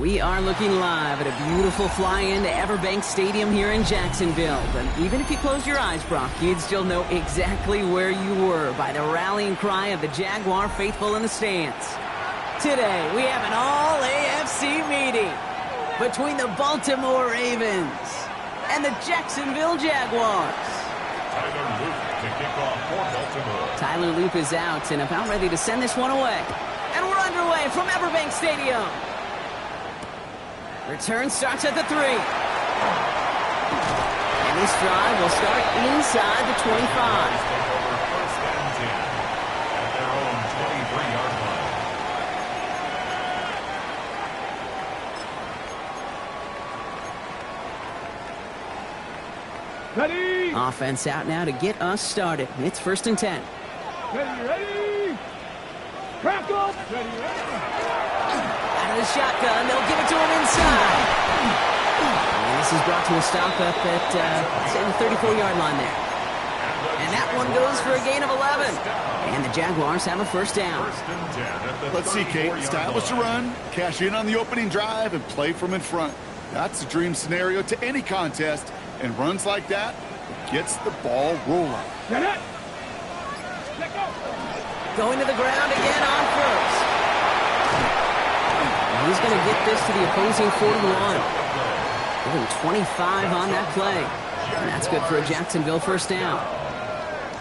We are looking live at a beautiful fly-in to Everbank Stadium here in Jacksonville. But even if you closed your eyes, Brock, you'd still know exactly where you were by the rallying cry of the Jaguar faithful in the stands. Today, we have an all-AFC meeting between the Baltimore Ravens and the Jacksonville Jaguars. Tyler Loop to kick off for Baltimore. Tyler Loop is out and about ready to send this one away. And we're underway from Everbank Stadium. Return starts at the 3. And this drive will start inside the 25. Take over first and 10 at their own 23-yard line. Ready? Offense out now to get us started. It's first and 10. Ready? Crack up! Ready? Out of the shotgun, they'll give it to him inside. And this is brought to a stop up at the 34-yard line there. And that one goes for a gain of 11. And the Jaguars have a first down. First and 10 at the Let's see, Kate. Establish a run, cash in on the opening drive, and play from in front. That's a dream scenario to any contest, and runs like that gets the ball rolling. Get it! Let go! Going to the ground again on first. And he's going to get this to the opposing 41. Give him 25 on that play. And that's good for a Jacksonville first down.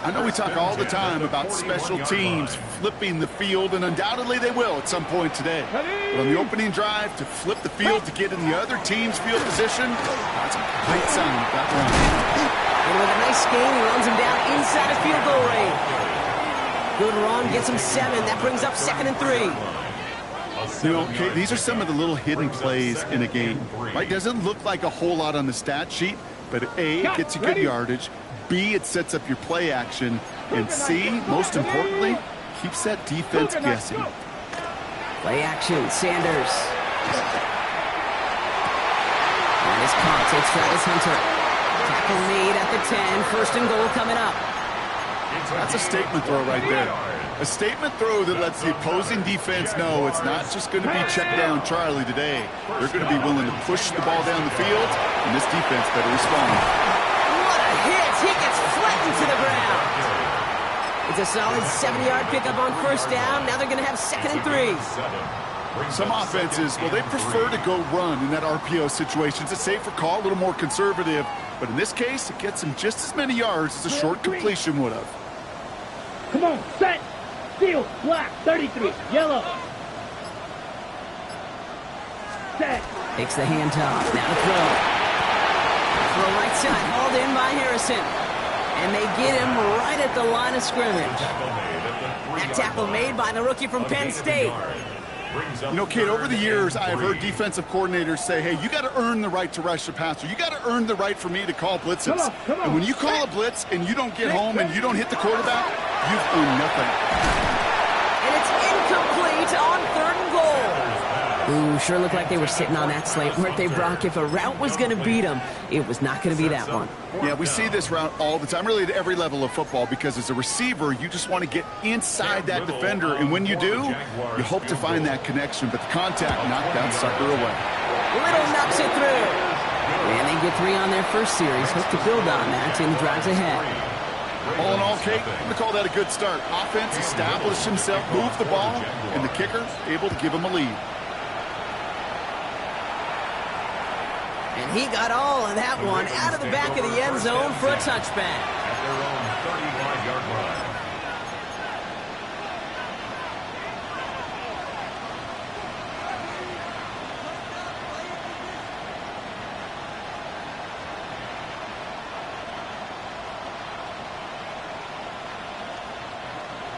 I know we talk all the time about special teams flipping the field, and undoubtedly they will at some point today. But on the opening drive, to flip the field to get in the other team's field position, that's a great sign of that run. And with a nice game, he runs him down inside a field goal range. Good run, gets him 7. That brings up second and 3. You know, Kate, these are some of the little hidden plays in a game. Right? Doesn't look like a whole lot on the stat sheet, but A, it gets you good yardage. B, it sets up your play action. And C, most importantly, keeps that defense guessing. Play action, Sanders. And his caught, it's Travis Hunter. Tackle made at the 10, first and goal coming up. That's a statement throw right there. A statement throw that lets the opposing defense know it's not just going to be check down Charlie today. They're going to be willing to push the ball down the field, and this defense better respond. What a hit! He gets flattened to the ground. It's a solid 70-yard pickup on first down. Now they're going to have second and 3. Some offenses, well, they prefer to go run in that RPO situation. It's a safer call, a little more conservative. But in this case, it gets them just as many yards as a short completion would have. Come on, set! Field, black, 33, yellow. Set. Takes the handoff. Now to throw. Throw right side, hauled in by Harrison. And they get him right at the line of scrimmage. That tackle made by the rookie from Penn State. You know, Kate, over the years, I have heard defensive coordinators say, hey, you got to earn the right to rush the passer. You got to earn the right for me to call blitzes. Come on. And when you call a blitz and you don't get home and you don't hit the quarterback, you've earned nothing. And it's incomplete on third and goal. Ooh, sure looked like they were sitting on that slate, weren't they, Brock? If a route was going to beat them, it was not going to be that one. Yeah, we see this route all the time, really at every level of football, because as a receiver, you just want to get inside that defender, and when you do, you hope to find that connection, but the contact knocked that sucker away. Little knocks it through. And they get 3 on their first series. Hope to build on that in drives ahead. All in all, Kate, I'm going to call that a good start. Offense established himself, moved the ball, and the kicker able to give him a lead. And he got all of that one out of the back of the end zone for a touchback. At their own 35-yard line.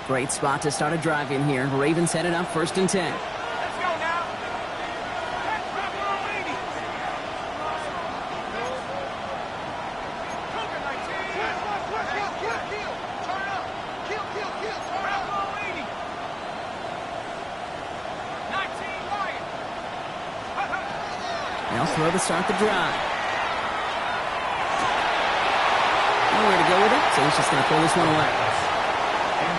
Great spot to start a drive in here. Ravens headed up 1st and 10. Let's go now. They'll throw to start the drive. Nowhere to go with it, so he's just going to throw this one away.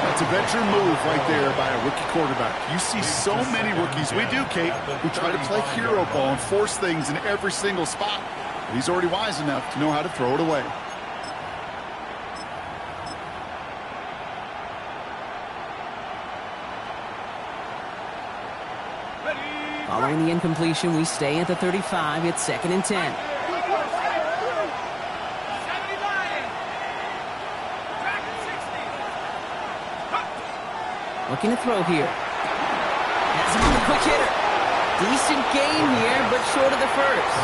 That's a veteran move right there by a rookie quarterback. You see so many rookies, we do, Kate, who try to play hero ball and force things in every single spot. But he's already wise enough to know how to throw it away. Following the incompletion, we stay at the 35. It's 2nd and 10. Looking to throw here. Has him on the quick hitter. Decent gain here, but short of the first.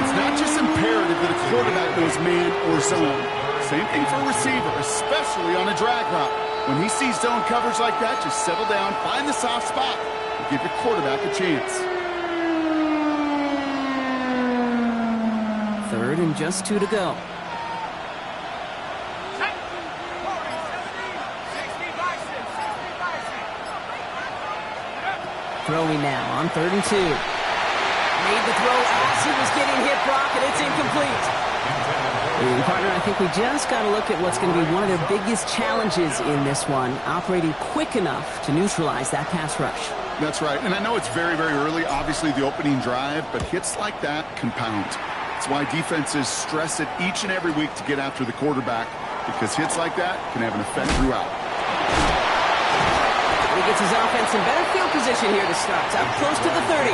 It's not just imperative that a quarterback knows man or zone. Same thing for a receiver, especially on a drag route. When he sees zone coverage like that, just settle down, find the soft spot, and give your quarterback a chance. 3rd and just 2 to go. Throwing now on 3rd and 2. Made the throw as he was getting hit, Brock, and it's incomplete. And partner, I think we just got to look at what's going to be one of their biggest challenges in this one, operating quick enough to neutralize that pass rush. That's right, and I know it's very, very early, obviously the opening drive, but hits like that compound. That's why defenses stress it each and every week to get after the quarterback, because hits like that can have an effect throughout. He gets his offense in better field position here to start. Up close to the 30.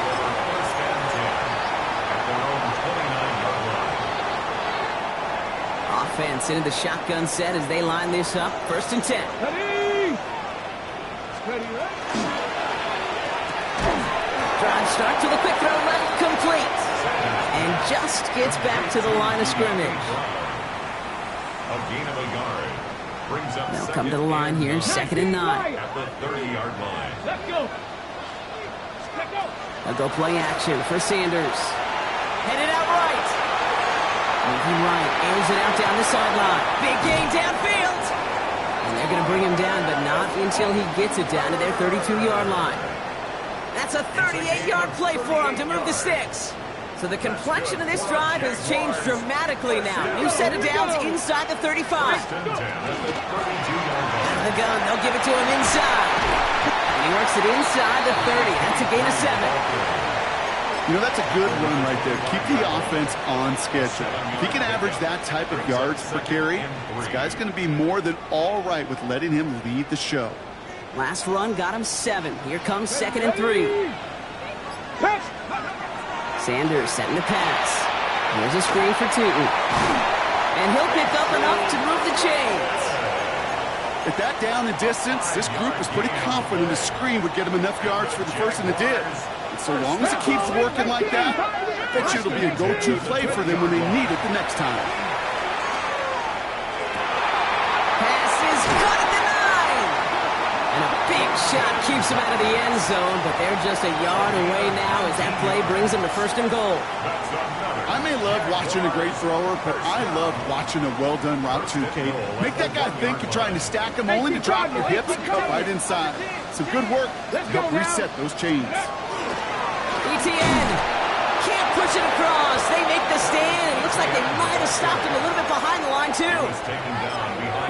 Offense into the shotgun set as they line this up. 1st and 10. Ready? Ready, right? Drive start to the quick throw left, complete. And just gets back to the line of scrimmage. A gain of a yard. Brings up They'll come to the line here, 2nd and 9. at the 30-yard line. Let's go. Let's go. They'll go play action for Sanders. Headed out right. Moving right, airs it out down the sideline. Big gain downfield. And they're going to bring him down, but not until he gets it down to their 32-yard line. That's a 38-yard play for him to move the sticks. So the complexion of this drive has changed dramatically now. New set of downs inside the 35. Out of the gun, they'll give it to him inside. And he works it inside the 30. That's a gain of 7. You know, that's a good run right there. Keep the offense on schedule. If he can average that type of yards per carry, this guy's going to be more than all right with letting him lead the show. Last run got him 7. Here comes 2nd and 3. Sanders setting the pass. Here's a screen for Tootin. And he'll pick up enough to move the chains. At that down and distance, this group was pretty confident the screen would get him enough yards for the first, and it did. And so long as it keeps working like that, I bet you it'll be a go-to play for them when they need it the next time. Pass is caught at the 9. And a big shot keeps him out of the end zone, but they're just a yard away now as that play brings them to 1st and goal. I may love watching a great thrower, but I love watching a well-done route too, Kate. Make that guy think you're trying to stack him only to drop your hips and cut right inside. Some good work to help reset those chains. ETN can't push it across. They make the stand. It looks like they might have stopped him a little bit behind the line, too.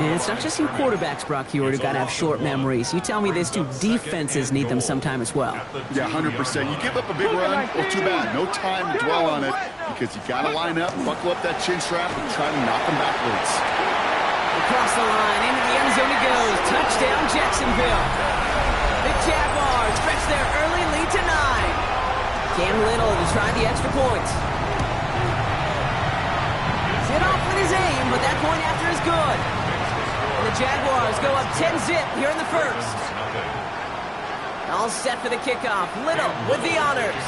And it's not just you quarterbacks, Brock Hewitt, who got to have short memories. You tell me this, too. Defenses need them sometime as well. Yeah, 100%. You give up a big run, well, too bad. No time to dwell on it because you got to line up, buckle up that chin strap, and try to knock them backwards. Here across the line. Into the end zone he goes. Touchdown, Jacksonville. The Jaguars stretch their early lead to 9. Cam Little to try the extra point. Hit off with his aim, but that point after is good. And the Jaguars go up 10-zip here in the first. All set for the kickoff. Little with the honors.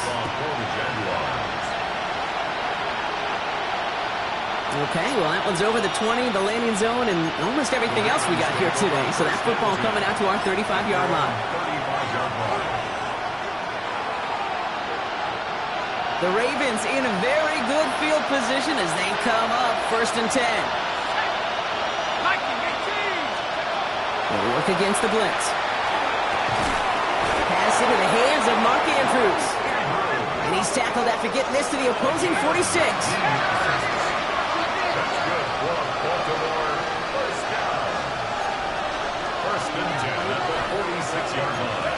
Okay, well, that one's over the 20, the landing zone, and almost everything else we got here today. So that football coming out to our 35-yard line. The Ravens in a very good field position as they come up 1st and 10. They'll work against the blitz. Pass into the hands of Mark Andrews. And he's tackled after getting this to the opposing 46. First and 10 at the 46-yard line.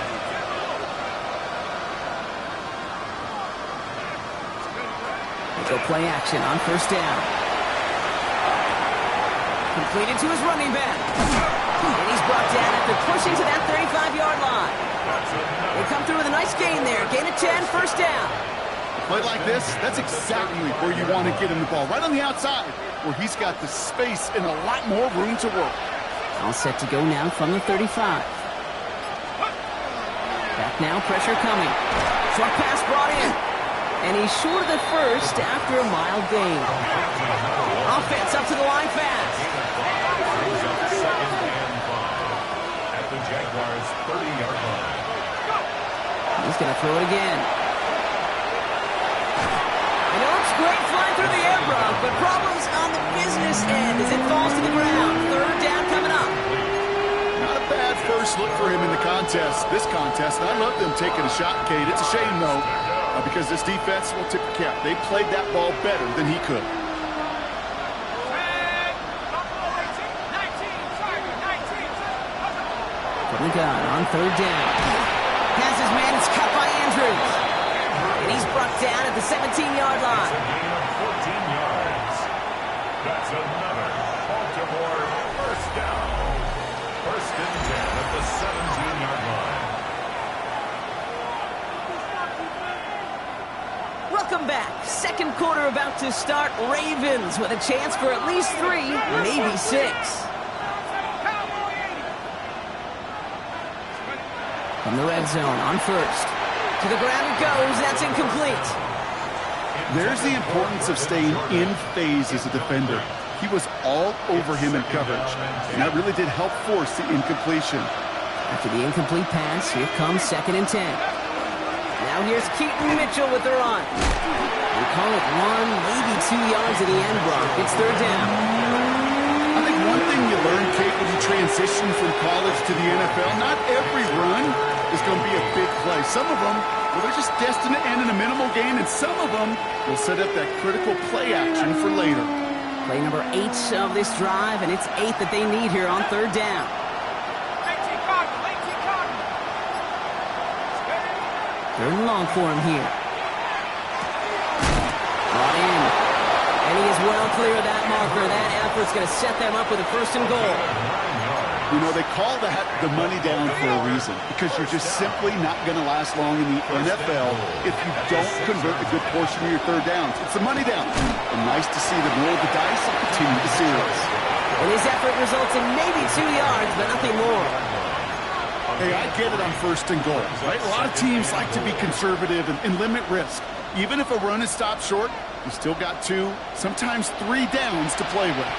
Go play action on 1st down. Completed to his running back. And he's brought down after pushing to that 35-yard line. They come through with a nice gain there. Gain of 10, 1st down. A play like this, that's exactly where you want to get him the ball. Right on the outside, where he's got the space and a lot more room to work. All set to go now from the 35. Back now, pressure coming. Short pass brought in. And he's short of the first after a mild gain. Offense up to the line fast. Second and 5 at the Jaguars' 30-yard line. He's going to throw it again. And it looks great flying through the air, Brock, but problems on the business end as it falls to the ground. 3rd down coming up. Not a bad first look for him in the contest, this contest. And I love them taking a shot, Kate. It's a shame, though, because this defense will tip the cap. They played that ball better than he could. From the gun on 3rd down. Has his man, it's cut by Andrews. And he's brought down at the 17-yard line. That's a gain of 14 yards. That's another Baltimore first down. 1st and 10 at the 17-yard line. Welcome back. 2nd quarter about to start. Ravens with a chance for at least 3, maybe 6. From the red zone on 1st. To the ground it goes. That's incomplete. There's the importance of staying in phase as a defender. He was all over him in coverage, and that really did help force the incompletion. After the incomplete pass, here comes 2nd and 10. Now here's Keaton Mitchell with the run. We call it 1, maybe 2 yards at the end, Brock. It's 3rd down. I think one thing you learn, Kate, when you transition from college to the NFL, not every run is going to be a big play. Some of them, well, they're just destined to end in a minimal gain, and some of them will set up that critical play action for later. Play number 8 of this drive, and it's 8 that they need here on 3rd down. Third and long for him here. Brought in. And he is well clear of that marker. That effort's going to set them up with a 1st and goal. You know, they call that the money down for a reason, because you're just simply not going to last long in the NFL if you don't convert a good portion of your 3rd downs. It's the money down. And nice to see them roll the dice and continue the series. And his effort results in maybe 2 yards, but nothing more. Hey, I get it on 1st and goal, right? A lot of teams like to be conservative and limit risk. Even if a run is stopped short, you still got 2, sometimes 3 downs to play with.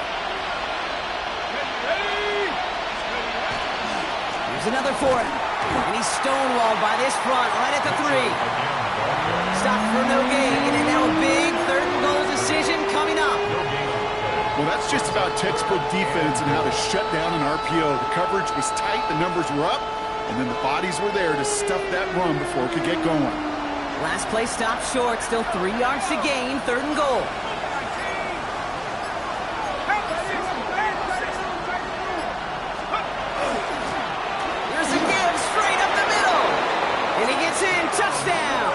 Here's another for him. And he's stonewalled by this front right at the 3. Stopped for no gain, and now a big 3rd and goal decision coming up. Well, that's just about textbook defense and how to shut down an RPO. The coverage was tight, the numbers were up, and then the bodies were there to stuff that run before it could get going. Last play stopped short, still 3 yards to gain, 3rd and goal. Here's a give, straight up the middle. And he gets in, touchdown.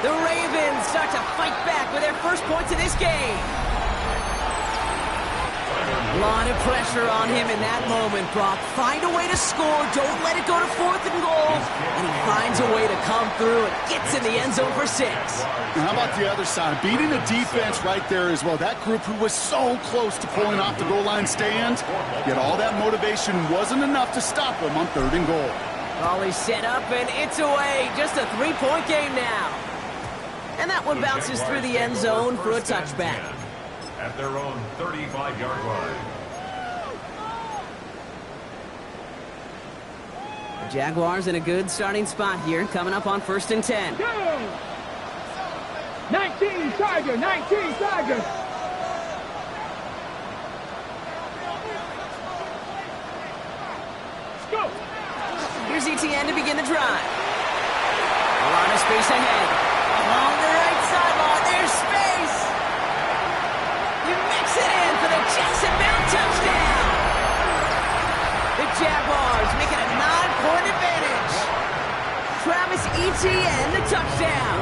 The Ravens start to fight back with their first points of this game. A lot of pressure on him in that moment, Brock. Find a way to score. Don't let it go to 4th and goal. And he finds a way to come through and gets in the end zone for 6. And how about the other side? Beating the defense right there as well. That group who was so close to pulling off the goal line stand, yet all that motivation wasn't enough to stop them on 3rd and goal. Ball is set up, and it's away. Just a 3-point game now. And that one bounces through the end zone for a touchback. At their own 35-yard line. The Jaguars in a good starting spot here, coming up on 1st and 10. Go! 19 Tiger, 19 Tiger. Let's go. Here's ETN to begin the drive. A lot of space ahead. Along the right sideline, there's space. You mix it in for the Jacksonville touchdown. The Jaguars make it a 9-point advantage. Travis Etienne, the touchdown.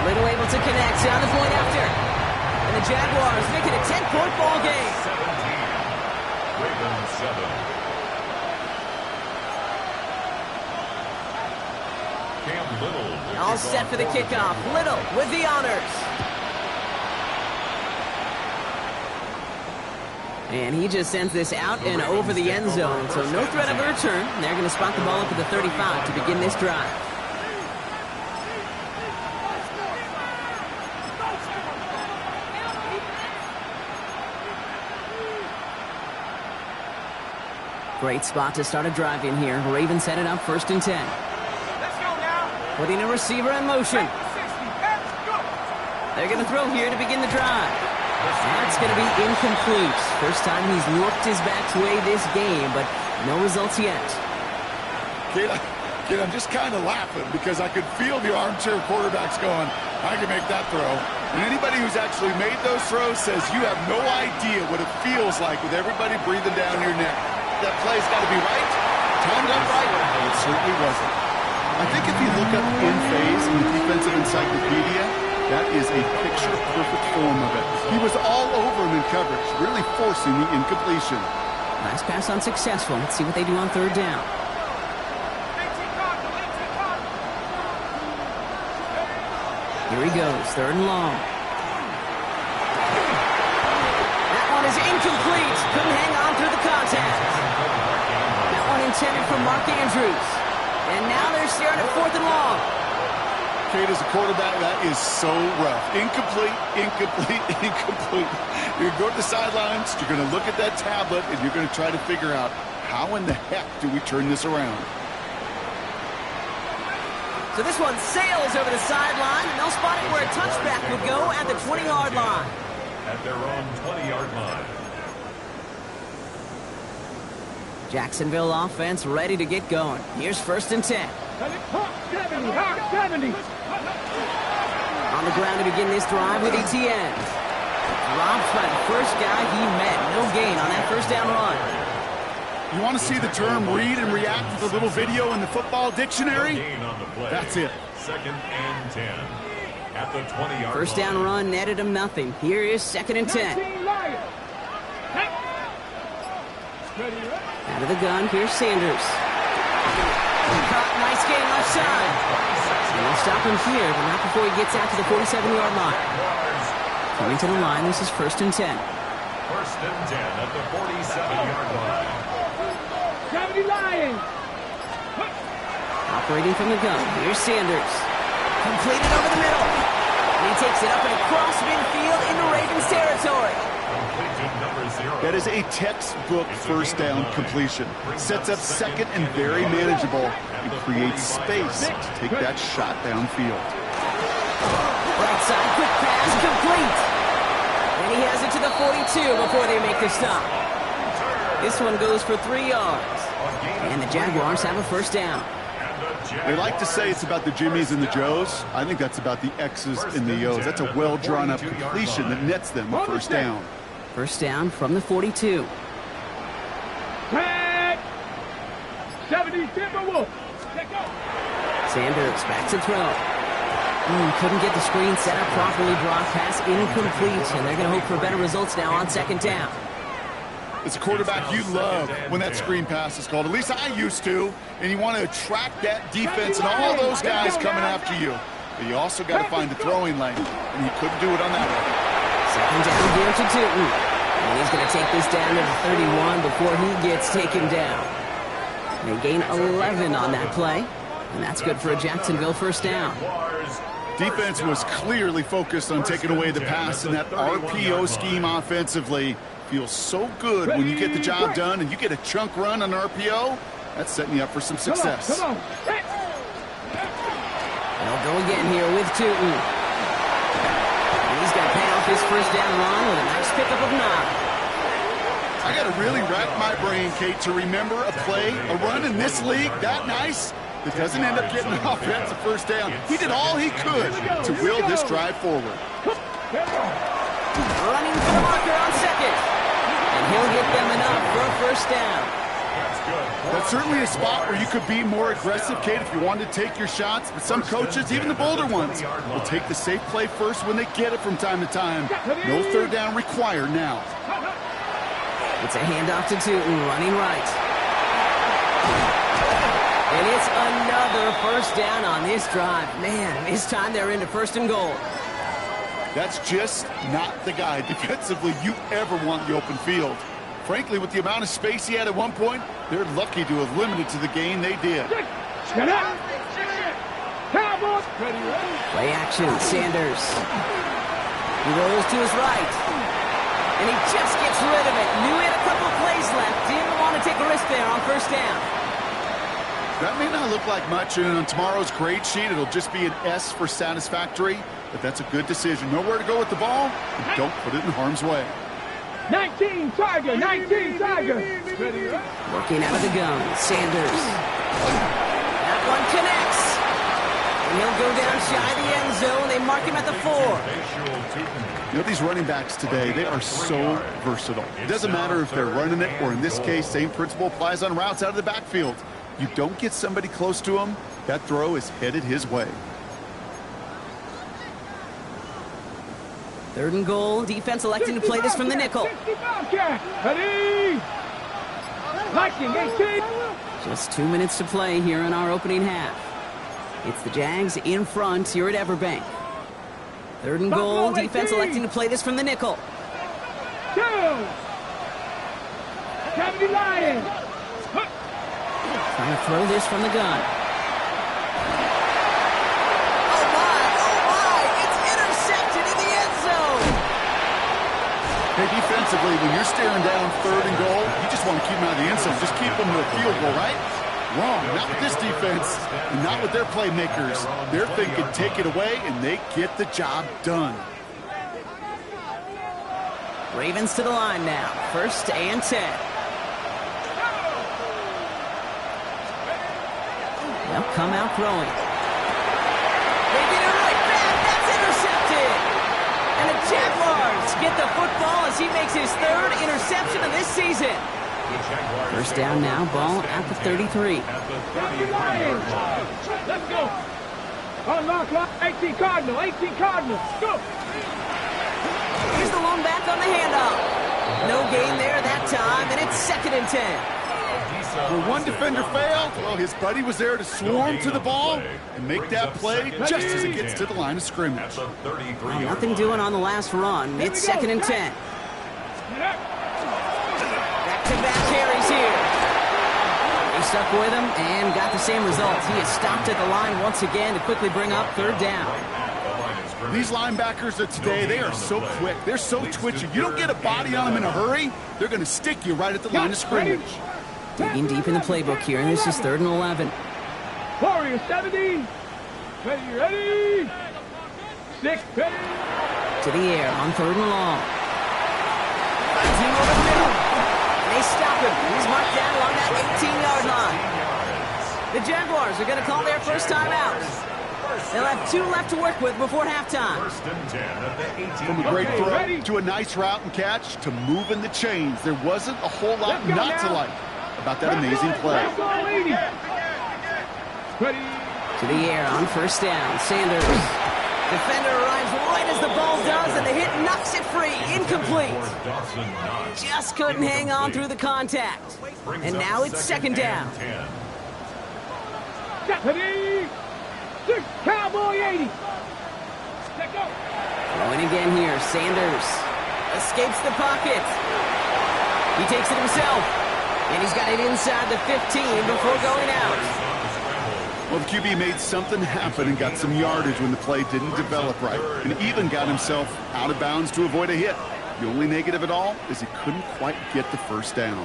Little able to connect on the point after. And the Jaguars make it a 10-point ball game. 17. Ravens 7. All set for the kickoff. Little with the honors. And he just sends this out and over the end zone, so no threat of a return. They're going to spot the ball up at the 35 to begin this drive. Great spot to start a drive in here. Ravens set it up 1st and 10. Putting a receiver in motion. They're going to throw here to begin the drive. That's going to be incomplete. First time he's looked his back way this game, but no results yet. Kid, I'm just kind of laughing because I could feel the armchair quarterbacks going, I can make that throw. And anybody who's actually made those throws says you have no idea what it feels like with everybody breathing down your neck. That play's got to be right, timed up right, and it certainly wasn't. I think if you look up in phase in the defensive encyclopedia, that is a picture-perfect form of it. He was all over him in coverage, really forcing the incompletion. Last pass unsuccessful. Let's see what they do on 3rd down. Here he goes, 3rd and long. That one is incomplete. Couldn't hang on through the contact. That one intended for Mark Andrews. And now they're staring at 4th and long. Kate, as a quarterback, that is so rough. Incomplete, incomplete, incomplete. You're going to go to the sidelines, you're going to look at that tablet, and you're going to try to figure out how in the heck do we turn this around. So this one sails over the sideline, and they'll spot it where a touchback would go at the 20-yard line. At their own 20-yard line. Jacksonville offense ready to get going. Here's 1st and 10. 70. On the ground to begin this drive with ETN. Dropped by the first guy he met. No gain on that 1st down run. You want to see the term read and react with a little video in the football dictionary? That's it. 2nd and 10. At the 20-yard 1st down run netted him nothing. Here is 2nd and 10. Out of the gun, here's Sanders. Caught, nice game left side. And they'll stop him here, but not before he gets out to the 47-yard line. Coming to the line, this is 1st and 10. 1st and 10 at the 47-yard line. 70 Lions. Operating from the gun, here's Sanders. Completed over the middle. And he takes it up and across midfield into Ravens territory. That is a textbook 1st down completion. Sets up 2nd and very manageable and creates space to take that shot downfield. Right side, quick pass, complete. And he has it to the 42 before they make the stop. This one goes for 3 yards. And the Jaguars have a 1st down. They like to say it's about the Jimmies and the Joes. I think that's about the X's and the O's. That's a well-drawn-up completion that nets them a 1st down. 1st down from the 42. 70 Timberwolves. Sanders back to throw. Couldn't get the screen set up properly, Brock. Pass incomplete, and they're going to hope for better results now on second down. As a quarterback, you love when that screen pass is called. At least I used to. And you want to attract that defense and all those guys coming after you. But you also got to find the throwing lane, and he couldn't do it on that one. Second down here to Tootin. And he's going to take this down to the 31 before he gets taken down. They gain 11 on that play, and that's good for a Jacksonville first down. Defense was clearly focused on taking away the pass in that RPO scheme offensively. Feels so good when you get the job done and you get a chunk run on RPO. That's setting you up for some success. Come on. They'll go again here with Tootin. And he's going to pay off his first down run with a nice pickup of 9. I got to really rack my brain, Kate, to remember a play, a run in this league that nice that doesn't end up getting an offensive first down. He did all he could to will this drive forward. Running for the marker on second. And he'll get them enough for a first down. That's certainly a spot where you could be more aggressive, Kate, if you wanted to take your shots. But some coaches, even the bolder ones, will take the safe play first when they get it from time to time. No third down required now. It's a handoff to Tootin, running right. And it's another first down on this drive. Man, this time they're into first and goal. That's just not the guy defensively you ever want the open field. Frankly, with the amount of space he had at one point, they're lucky to have limited to the gain they did. Play action, Sanders. He rolls to his right. And he just gets rid of it. Knew he had a couple of plays left. Didn't want to take a risk there on first down. That may not look like much, and on tomorrow's grade sheet, it'll just be an S for satisfactory, but that's a good decision. Know where to go with the ball, and don't put it in harm's way. 19 Tiger, 19 Tiger. Working out of the gun, Sanders. That one connects. And he'll go down shy of the end zone. They mark him at the 4. You know, these running backs today, they are so versatile. It doesn't matter if they're running it, or in this case, same principle applies on routes out of the backfield. You don't get somebody close to him, that throw is headed his way. Third and goal. Defense electing to play this from the nickel. Ready? Lightning, 18. Just 2 minutes to play here in our opening half. It's the Jags in front here at Everbank. Third and goal. Defense electing to play this from the nickel. 2. Kennedy Lions. Trying to throw this from the gun. Hey, defensively, when you're staring down third and goal, you just want to keep them out of the end zone. Just keep them to a field goal, right? Wrong. Not with this defense, and not with their playmakers. They're thinking take it away, and they get the job done. Ravens to the line now. First and 10. They'll come out throwing. They get it right back. That's intercepted. And the Jaguars get the football as he makes his 3rd interception of this season. First down now, ball at the 33. Let's go. Unlock 18 Cardinal, 18 Cardinal. Go. He's the lone back on the handoff. No gain there that time, and it's 2nd and 10. Where one defender failed, well, his buddy was there to swarm to the ball and make that play just as it gets to the line of scrimmage. Well, nothing doing on the last run. It's 2nd and 10. Back-to-back carries here. He stuck with him and got the same results. He is stopped at the line once again to quickly bring up 3rd down. These linebackers of today, they are so quick. They're so twitchy. You don't get a body on them in a hurry, they're going to stick you right at the line of scrimmage. Digging deep in the playbook here, and this is 3rd and 11. Warrior 70. Ready? 6, ready. To the air on 3rd and long. Team over the middle. And they stop him. He's marked down along that 18-yard line. The Jaguars are going to call their first time out. They'll have 2 left to work with before halftime. From a great throw to a nice route and catch to moving the chains. There wasn't a whole lot not to like about that amazing play. To To the air on first down. Sanders. Defender arrives right as the ball does, and the hit knocks it free. Incomplete. Just couldn't hang on through the contact. And now it's second down. Deputy! 6 Cowboy 80. Check out. Throwing again here. Sanders escapes the pocket. He takes it himself. And he's got it inside the 15 before going out. Well, the QB made something happen and got some yardage when the play didn't develop right, and even got himself out of bounds to avoid a hit. The only negative at all is he couldn't quite get the first down.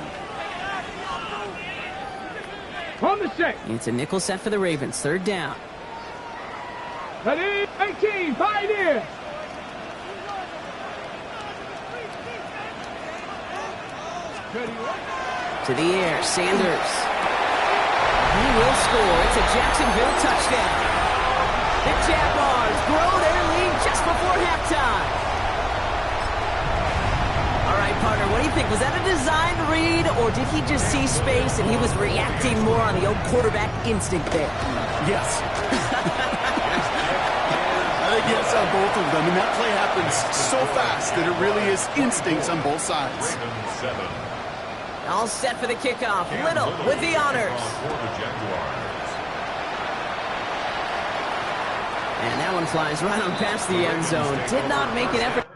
On the set. It's a nickel set for the Ravens. Third down. Ready? 18. Pioneer. To the air. Sanders. He will score. It's a Jacksonville touchdown. The Jaguars grow their lead just before halftime. All right, partner, what do you think? Was that a designed read, or did he just see space and he was reacting more on the old quarterback instinct there? Yes. I think yes on both of them, and that play happens so fast that it really is instincts on both sides. All set for the kickoff. Little with the honors. And that one flies right on past the end zone. Did not make an effort.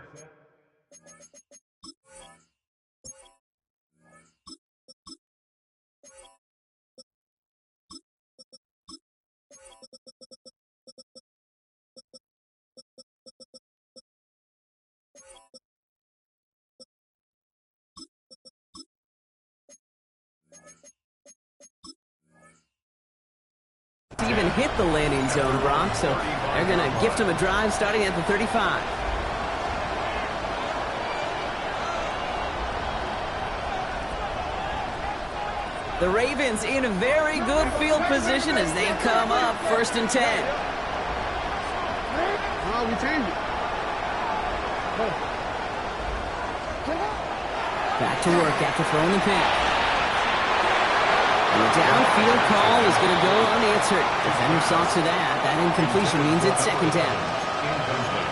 Even hit the landing zone, Brock, so they're going to gift him a drive starting at the 35. The Ravens in a very good field position as they come up first and 10. Oh, we changed it. Back to work after throwing the pick. And the downfield call is going to go unanswered. Defender saw to that. That incompletion means it's second down.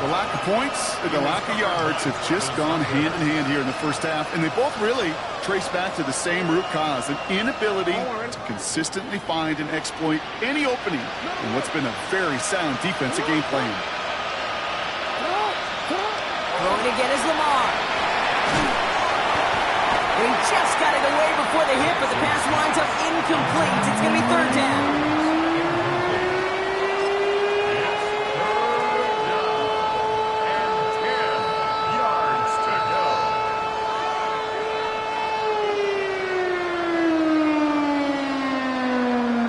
The lack of points and the lack of yards have just gone hand in hand here in the first half, and they both really trace back to the same root cause, an inability to consistently find and exploit any opening in what's been a very sound defensive game plan. Throwing again is Lamar. He just got it away before the hit, but the pass winds up incomplete. It's going to be